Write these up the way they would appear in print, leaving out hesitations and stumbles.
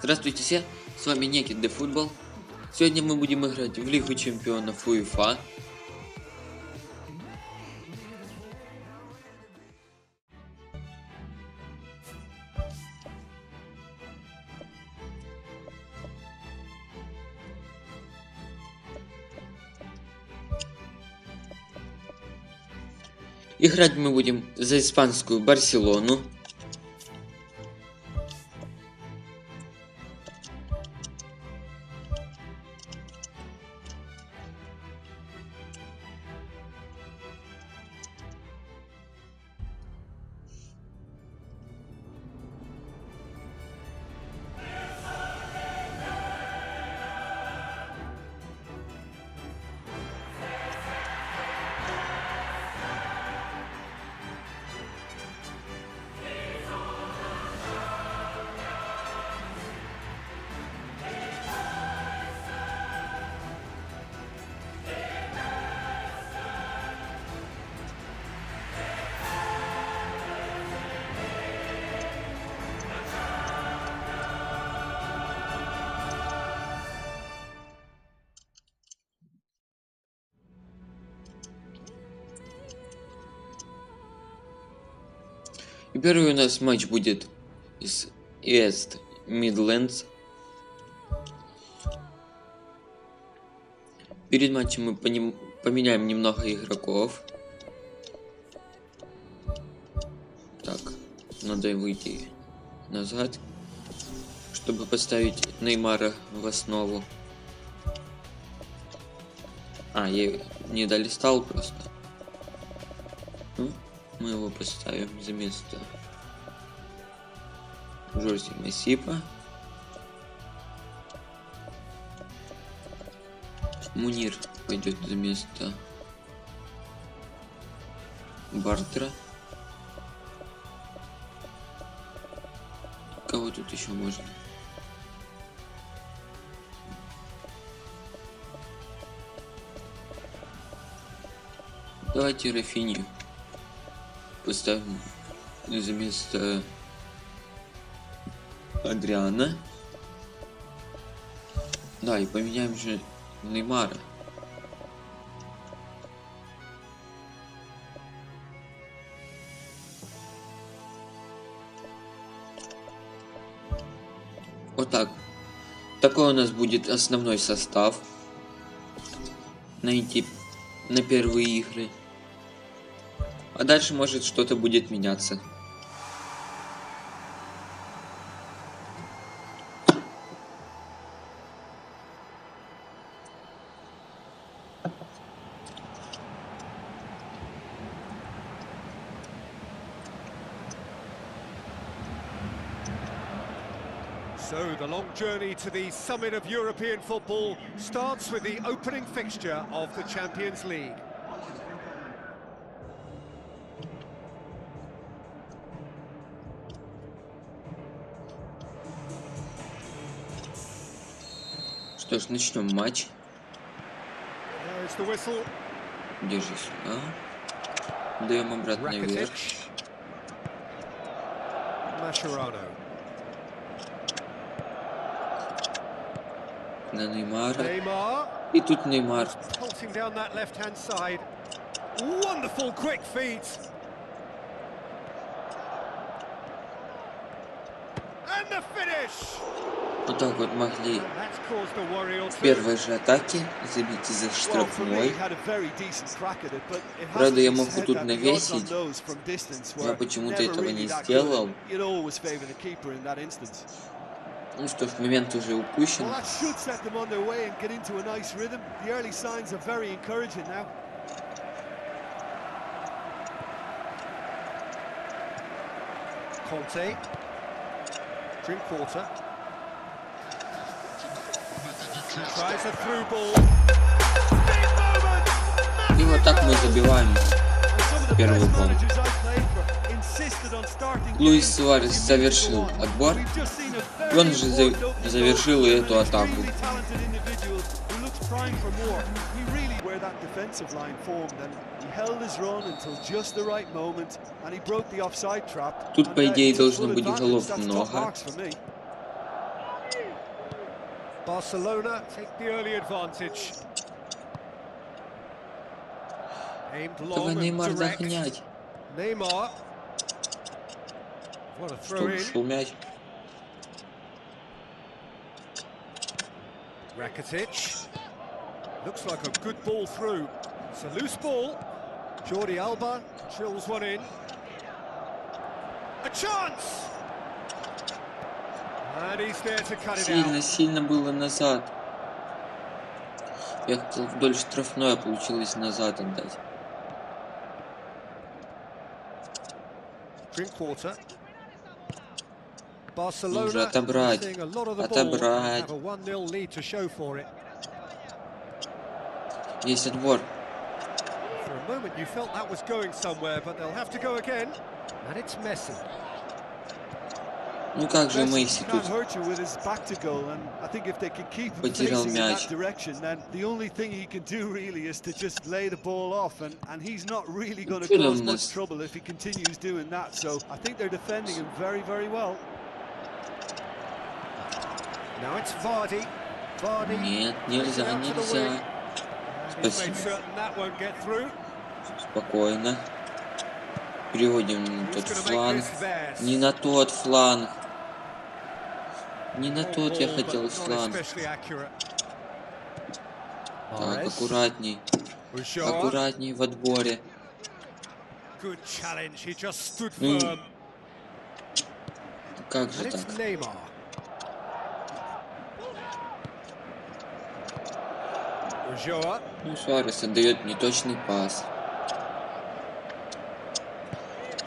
Здравствуйте все, с вами Некит де Футбол. Сегодня мы будем играть в Лигу чемпионов УЕФА. Играть мы будем за испанскую Барселону. И первый у нас матч будет из East Midlands. Перед матчем мы поменяем немного игроков. Так, надо выйти назад, чтобы поставить Неймара в основу. Я не долистал просто. Мы его поставим за место Жорси Масипа. Мунир пойдет за место Бартера. Кого тут еще можно? Давайте Рафинью поставим за место Адриана. Да, и поменяем же Неймара. Вот так. Такой у нас будет основной состав на первые игры. А дальше может что-то будет меняться. So the long journey to the summit of European football starts with the opening fixture of the Champions League. Что ж, начнем матч. Держи сюда. Даем обратно вверх. На Неймара. И тут Неймар. Вот так вот могли в первой же атаке забить из-за штрафной. Правда, я мог бы тут навесить, но почему-то этого не сделал. Ну что ж, момент уже упущен. И вот так мы забиваем первый гол. Луис Суарес завершил отбор, и он же завершил и эту атаку. Тут, по идее, должно быть голов много. Barcelona take the early advantage. Aimed long and Неймар direct. загонять. Neymar. What a Что, throw in. ушел мяч? Rakitic. Looks like a good ball through. It's a loose ball. Jordi Alba drills one in. A chance! And he's there to cut it out. Сильно было назад. Я хотел вдоль штрафной, а получилось назад отдать. Drinkwater. Нужно Barcelona отобрать. seeing a lot of the ball. Отобрать. Have a 1-0 lead to show for it. Есть отбор. For a moment you felt that was going somewhere, but they'll have to go again. And it's Messi. Ну как же Месси тут потерял мяч. Что там у нас? Нет, нельзя. Спасибо. Спокойно. Переводим на тот фланг. Не на тот фланг. Не на тот я хотел фланг. Так, аккуратней. Аккуратней в отборе. Ну, как же так? Ну, Суарес отдает неточный пас.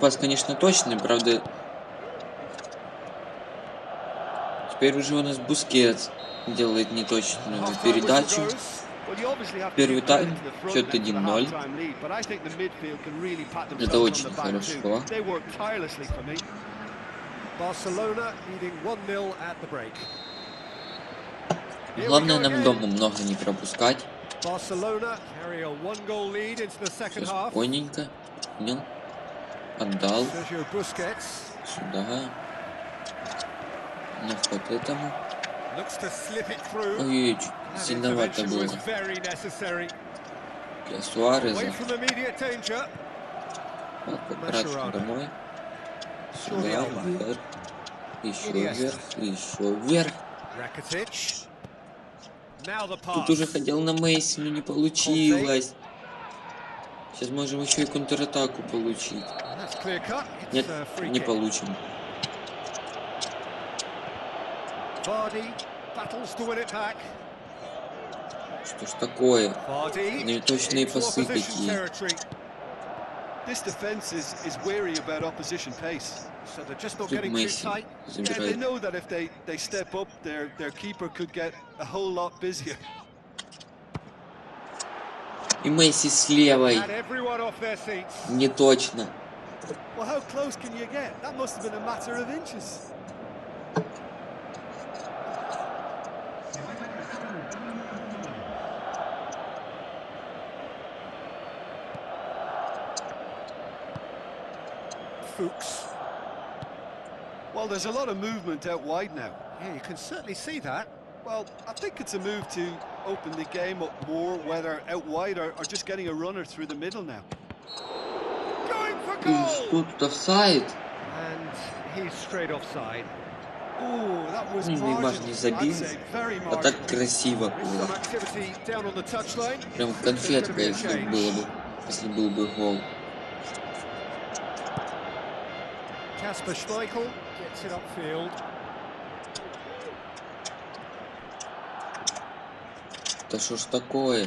Пас, конечно, точный, правда. Теперь уже у нас Бускетс делает неточную передачу. Первый тайм, счет 1-0. Это очень хорошо. Главное нам дома много не пропускать. Все спокойненько. Понял? Отдал. Сюда. На вход этому. Ой, сильновато было. Для Суареза. Так, покраску домой. Сюда, вверх. Еще вверх, еще вверх. Тут уже хотел на Месси, но не получилось. Сейчас можем еще и контратаку получить. Нет, не получим. Что ж такое? Неточные пасы какие. Тут Месси забирает. И Месси с левой. Не точно. Fuchs. Well, there's a lot of movement out wide now. Yeah, you can certainly see that. Well, I think it's a move to open the game up more, whether out wide or just getting a runner through the middle now. Going for goal! Что тут офсайд? And he's straight offside. Oh, that was Неймар не забил, а так красиво было. Прям конфетка, если было бы, если был бы гол. Kasper Schmeichel gets it upfield. Да что ж такое?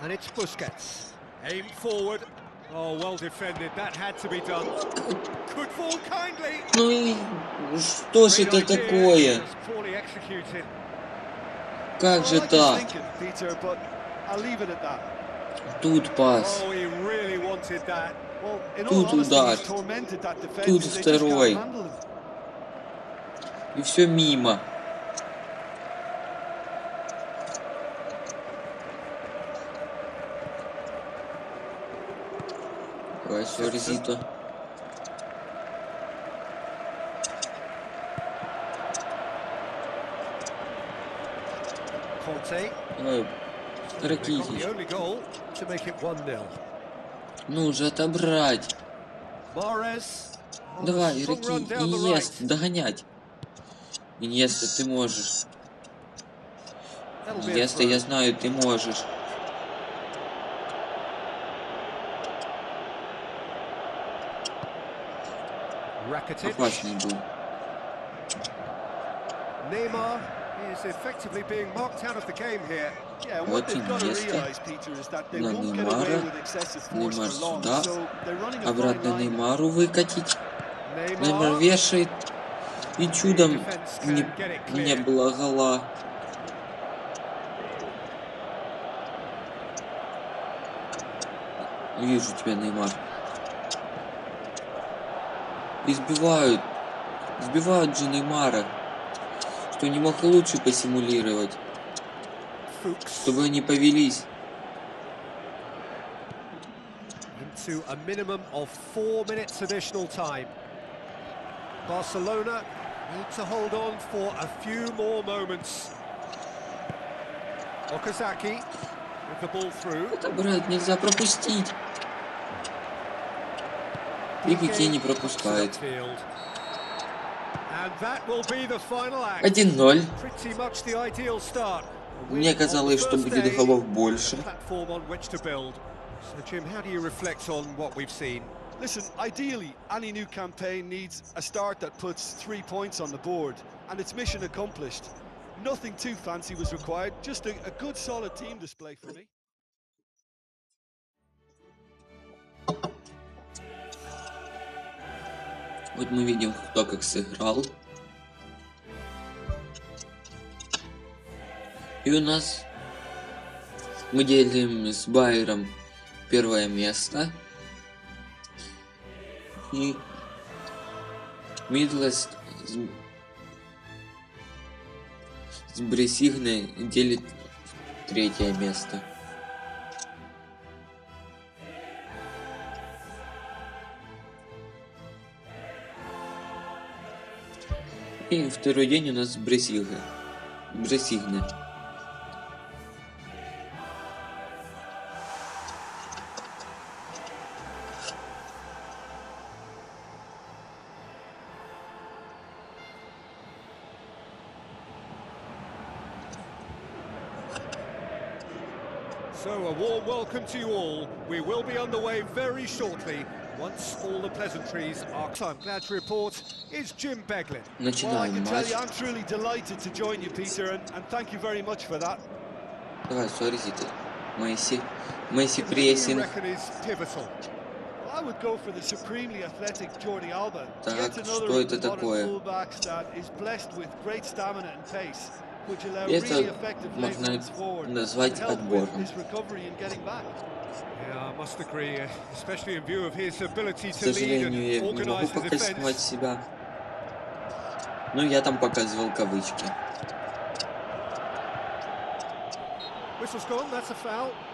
And it's Busquets. Aim forward. Oh, well defended. That had to be done. Could fall kindly. Ну и что же это такое? Как же так? Тут пас. Тут удар. Тут второй. И все мимо. Давай, Суарезито. Ракитич. Ну уже отобрать. Давай, Ракитич. Иньест, догонять. Иньеста, ты можешь. Иньеста, я знаю, ты можешь. Опасный был. Вот Иньеста. На Неймара. Неймар сюда. Обратно Неймару выкатить. Неймар вешает. И чудом не было гола. Вижу тебя, Неймар. Избивают. Сбивают же Неймара. Что не мог и лучше посимулировать. Чтобы они повелись. Barcelona need to hold on for a few more moments. Okazaki with the ball through. Это, брат, нельзя пропустить. И Пике не пропускает. 1-0. Мне казалось, что будет голов больше. Listen, ideally, any new campaign needs a start that puts 3 points on the board, and it's mission accomplished. Nothing too fancy was required, just a good solid team display for me. Вот мы видим, кто как сыграл. И у нас мы делим с Байером первое место. И Мидлест с Бресигной делит третье место. И второй день у нас Бресигна. So a warm welcome to you all. We will be on the way very shortly. Once all the pleasantries are, I'm glad to report, is Jim Beglin. Well, I can tell you, I'm truly delighted to join you, Peter, and thank you very much for that. Давай, соризите. Месси прессинг. I would go for the supremely athletic Jordi Alba. Так, что это такое? Это можно назвать отбором. К сожалению, я не могу показывать себя. Но я там показывал кавычки.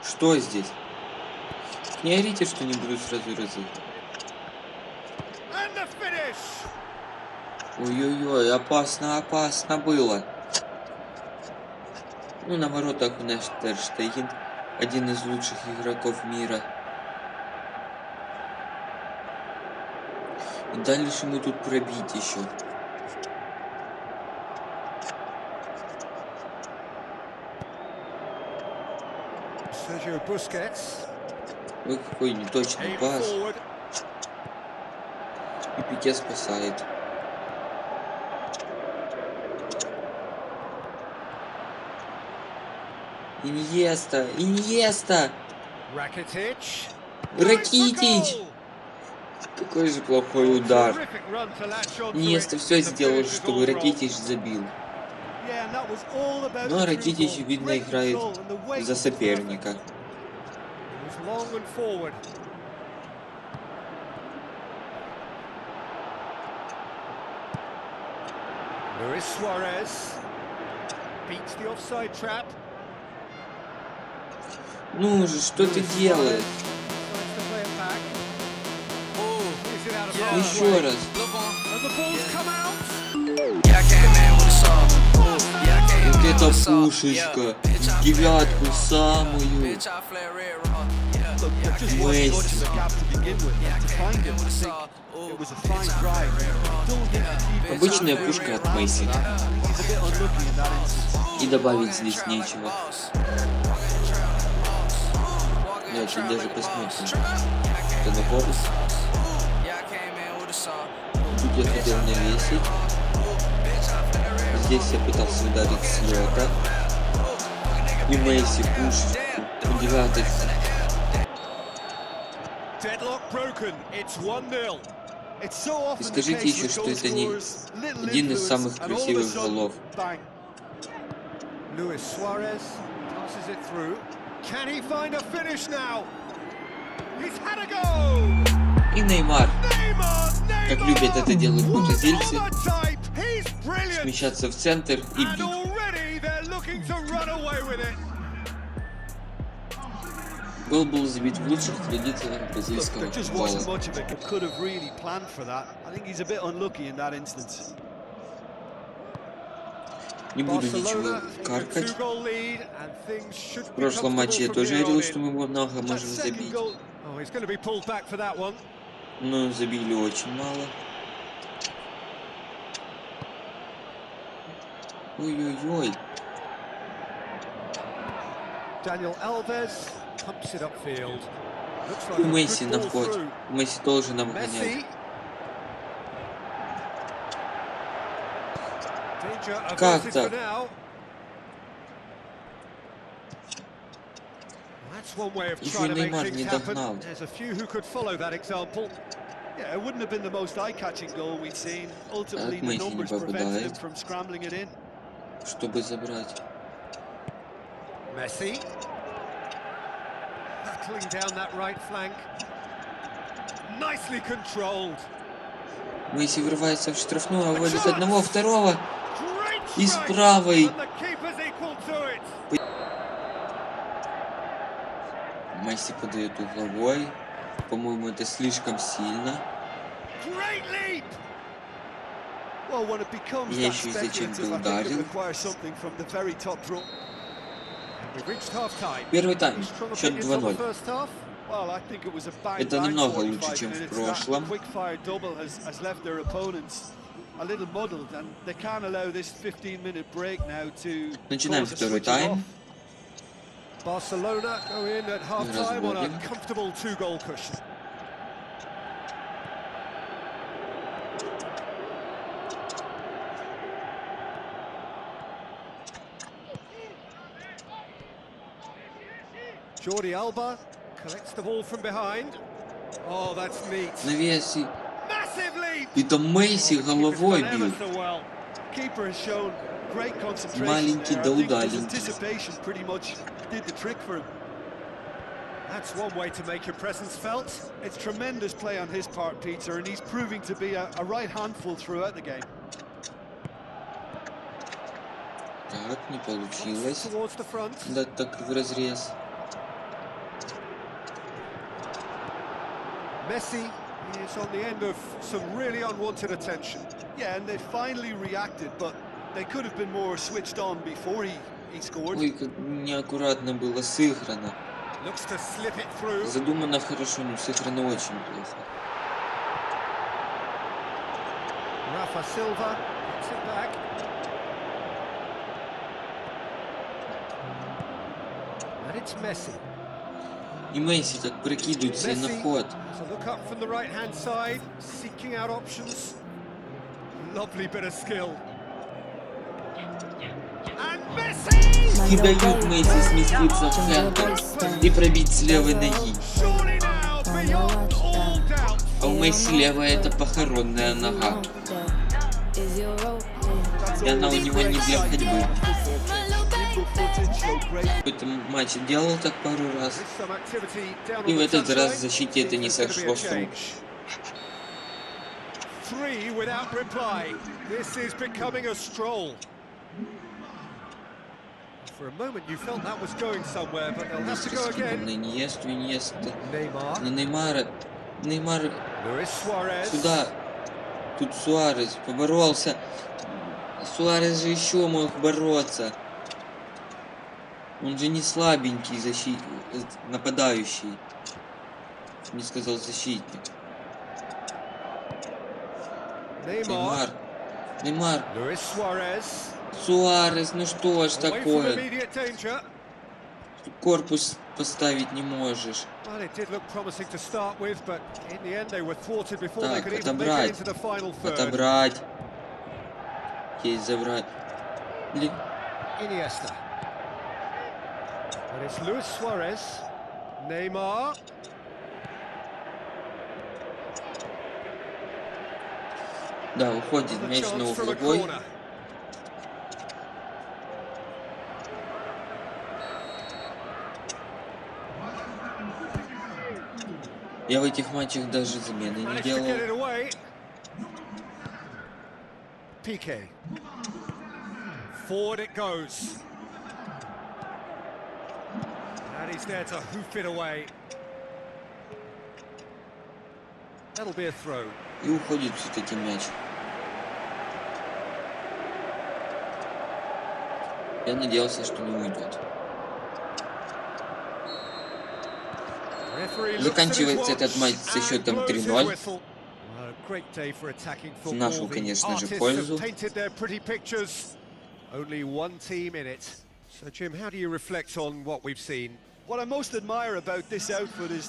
Что здесь? Не орите, что не буду сразу разыгрывать. Ой-ой-ой, опасно было. Ну, на воротах у нас Тер Штеген, один из лучших игроков мира. И дальше мы тут пробить еще. Ой, какой неточный пас. И Пике спасает. Иньеста! Ракитич! Какой же плохой удар. Иньеста все сделал, чтобы Ракитич забил. Но Ракитич, видно, играет за соперника. Ну же, что ты делаешь? Еще раз. это пушечка. Девятку самую. Месси. Обычная пушка от Месси. И добавить здесь нечего. Давайте даже посмотрим. Что напомнит. Тут я хотел навесить. Здесь я пытался ударить с лета. И Месси пушечку. Девяточку. И скажите еще, что это не один из самых красивых голов. И Неймар. Как любят это делать бразильцы. Смещаться в центр и бить. Гол был забит в лучших традициях бразильского футбола. Не буду ничего каркать. В прошлом матче я тоже говорил, что мы много можем забить. Но забили очень мало. Ой-ой-ой. Месси на вход. Месси должен обгонять. Как так? Еще и Неймар не догнал. Так Месси не попадает, чтобы забрать. Месси врывается в штрафную, а вводит одного, второго. И с правой. Месси подает угловой. По-моему, это слишком сильно. Я еще и зачем-то ударил. Первый тайм. Счет 2-0. Это намного лучше, чем в прошлом. Начинаем второй тайм. Разводим. Jordi Alba collects the ball from behind. Oh, that's neat. Навеси. Это Месси головой бил. Маленький да удаленький. That's one way to make your presence felt. It's tremendous play on his part, Peter, and he's proving to be a right handful throughout the game. Так, не получилось. Да, так в разрез. Messi is on the end of some really unwanted attention. Yeah, and they finally reacted, but they could have been more switched on before he scored. Ой, как неаккуратно было сыграно. Looks to slip it through. Задумано хорошо, но сыграно очень плохо. Rafa Silva gets it back. And it's Messi. И Месси так прокидывается на ход. И дают Месси сместиться в центр и пробить с левой ноги. А у Месси левая это похоронная нога. И она у него не для ходьбы. В этом матче делал так пару раз. И в этот раз в защите это не сошло с рук. На Иньесту. На Неймара. Неймар сюда. Тут Суарес поборолся. Суарес же еще мог бороться. Он же не слабенький нападающий. Не сказал защитник. Неймар. Неймар. Суарес, ну что ж такое? Корпус поставить не можешь. Так, отобрать. Отобрать. Есть забрать. Да, уходит мяч на угловой. Я в этих матчах даже замены не делал. И уходит все-таки мяч. Я надеялся, что не уйдет. Заканчивается этот матч со счетом 3-0. В нашу, конечно же, пользу.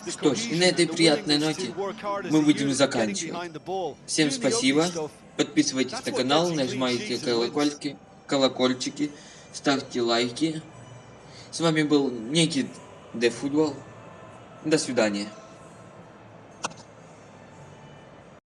Что ж, и на этой приятной ноте мы будем заканчивать. Всем спасибо. Подписывайтесь на канал, нажимайте колокольчики, ставьте лайки. С вами был некий Футбол. До свидания.